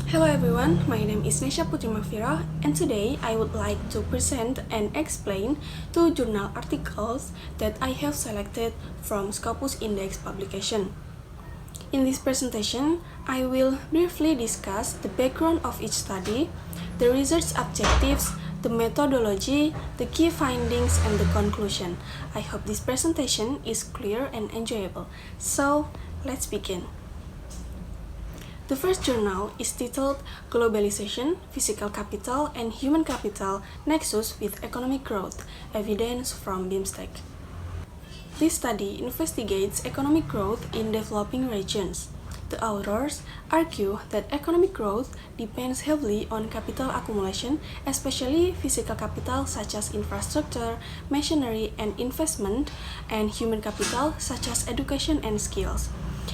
Hello everyone, my name is Nesha Putri Mafira, and today I would like to present and explain two journal articles that I have selected from Scopus Index publication. In this presentation, I will briefly discuss the background of each study, the research objectives, the methodology, the key findings, and the conclusion. I hope this presentation is clear and enjoyable. So, let's begin. The first journal is titled Globalization, Physical Capital, and Human Capital Nexus with Economic Growth, Evidence from BIMSTEC. This study investigates economic growth in developing regions. The authors argue that economic growth depends heavily on capital accumulation, especially physical capital such as infrastructure, machinery, and investment, and human capital such as education and skills.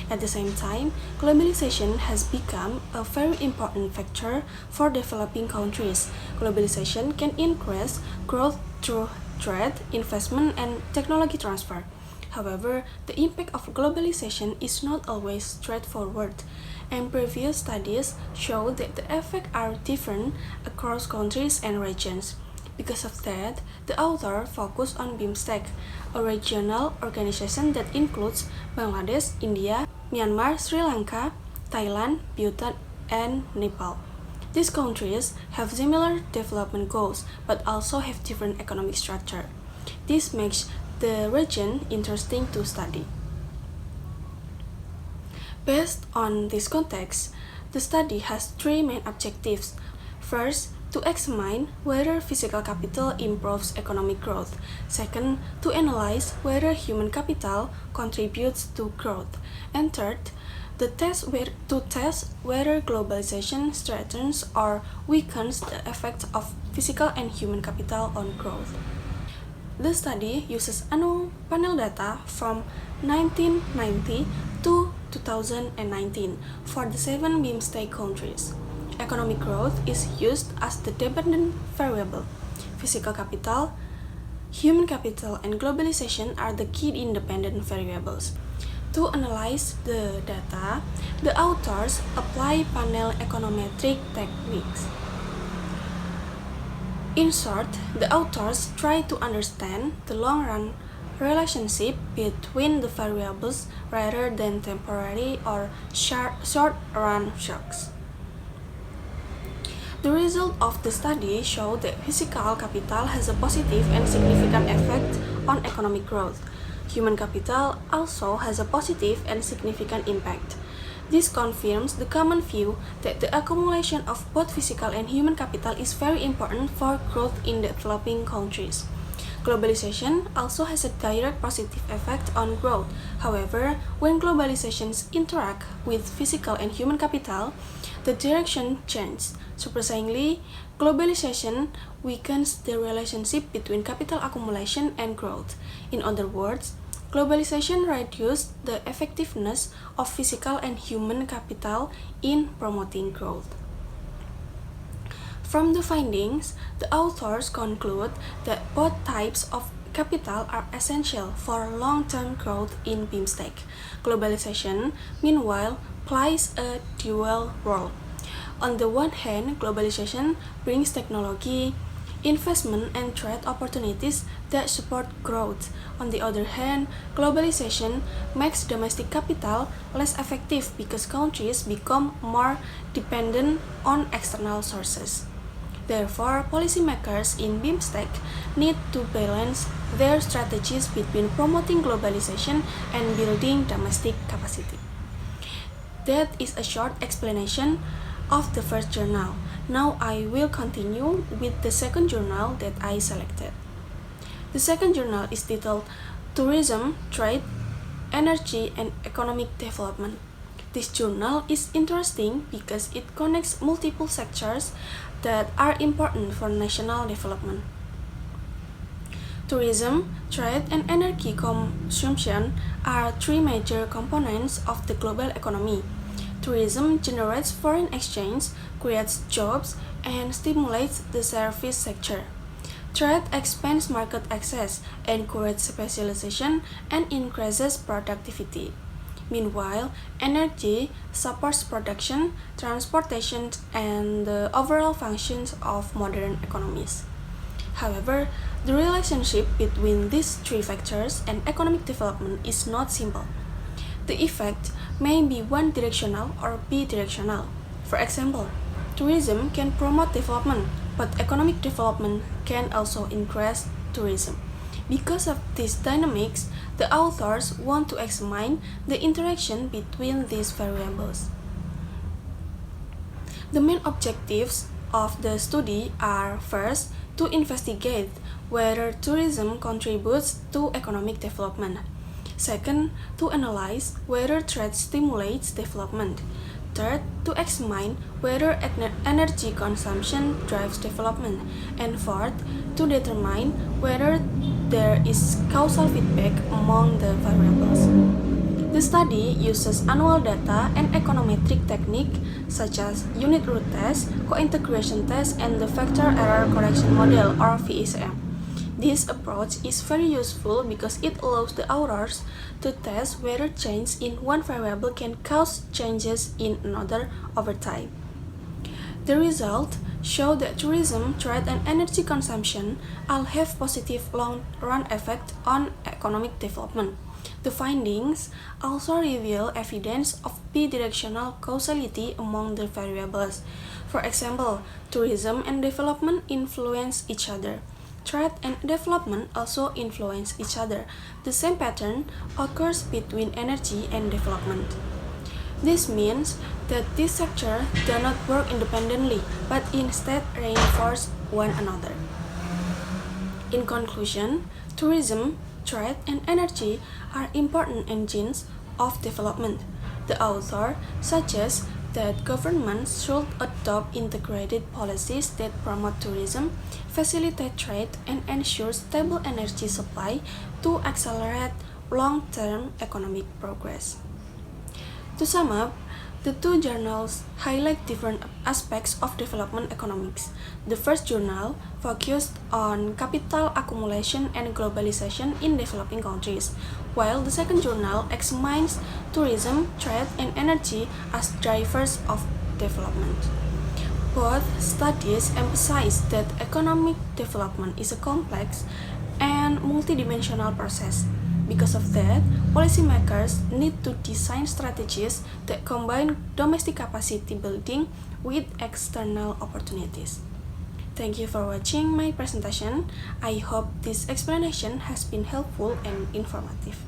At the same time, globalization has become a very important factor for developing countries. Globalization can increase growth through trade, investment, and technology transfer. However, the impact of globalization is not always straightforward, and previous studies show that the effects are different across countries and regions. Because of that, the author focused on BIMSTEC, a regional organization that includes Bangladesh, India, Myanmar, Sri Lanka, Thailand, Bhutan, and Nepal. These countries have similar development goals but also have different economic structure. This makes the region interesting to study. Based on this context, the study has three main objectives. First, to examine whether physical capital improves economic growth. Second, to analyze whether human capital contributes to growth. And third, to test whether globalization strengthens or weakens the effects of physical and human capital on growth. The study uses annual panel data from 1990 to 2019 for the 7 BIMSTEC countries. Economic growth is used as the dependent variable. Physical capital, human capital, and globalization are the key independent variables. To analyze the data, the authors apply panel econometric techniques. In short, the authors try to understand the long-run relationship between the variables rather than temporary or short-run shocks. The result of the study showed that physical capital has a positive and significant effect on economic growth. Human capital also has a positive and significant impact. This confirms the common view that the accumulation of both physical and human capital is very important for growth in developing countries. Globalization also has a direct positive effect on growth. However, when globalizations interact with physical and human capital, the direction changes. Surprisingly, globalization weakens the relationship between capital accumulation and growth. In other words, globalization reduces the effectiveness of physical and human capital in promoting growth. From the findings, the authors conclude that both types of capital are essential for long-term growth in BIMSTEC. Globalization, meanwhile, plays a dual role. On the one hand, globalization brings technology, investment, and trade opportunities that support growth. On the other hand, globalization makes domestic capital less effective because countries become more dependent on external sources. Therefore, policymakers in BIMSTEC need to balance their strategies between promoting globalization and building domestic capacity. That is a short explanation of the first journal. Now I will continue with the second journal that I selected. The second journal is titled Tourism, Trade, Energy, and Economic Development. This journal is interesting because it connects multiple sectors that are important for national development. Tourism, trade, and energy consumption are three major components of the global economy. Tourism generates foreign exchange, creates jobs, and stimulates the service sector. Trade expands market access, encourages specialization, and increases productivity. Meanwhile, energy supports production, transportation, and the overall functions of modern economies. However, the relationship between these three factors and economic development is not simple. The effect may be one-directional or bidirectional. For example, tourism can promote development, but economic development can also increase tourism. Because of these dynamics, the authors want to examine the interaction between these variables. The main objectives of the study are first, to investigate whether tourism contributes to economic development. Second, to analyze whether trade stimulates development. Third, to examine whether energy consumption drives development. And fourth, to determine whether there is causal feedback among the variables. The study uses annual data and econometric techniques such as unit root test, co-integration test, and the vector error correction model or VECM. This approach is very useful because it allows the authors to test whether change in one variable can cause changes in another over time. The results show that tourism, trade, and energy consumption all have positive long-run effect on economic development. The findings also reveal evidence of bidirectional causality among the variables. For example, tourism and development influence each other. Trade and development also influence each other. The same pattern occurs between energy and development. This means that these sectors do not work independently, but instead reinforce one another. In conclusion, tourism, trade, and energy are important engines of development. The author suggests that governments should adopt integrated policies that promote tourism, facilitate trade, and ensure stable energy supply to accelerate long-term economic progress. To sum up, the two journals highlight different aspects of development economics. The first journal focused on capital accumulation and globalization in developing countries, while the second journal examines tourism, trade, and energy as drivers of development. Both studies emphasize that economic development is a complex and multidimensional process. Because of that, policymakers need to design strategies that combine domestic capacity building with external opportunities. Thank you for watching my presentation. I hope this explanation has been helpful and informative.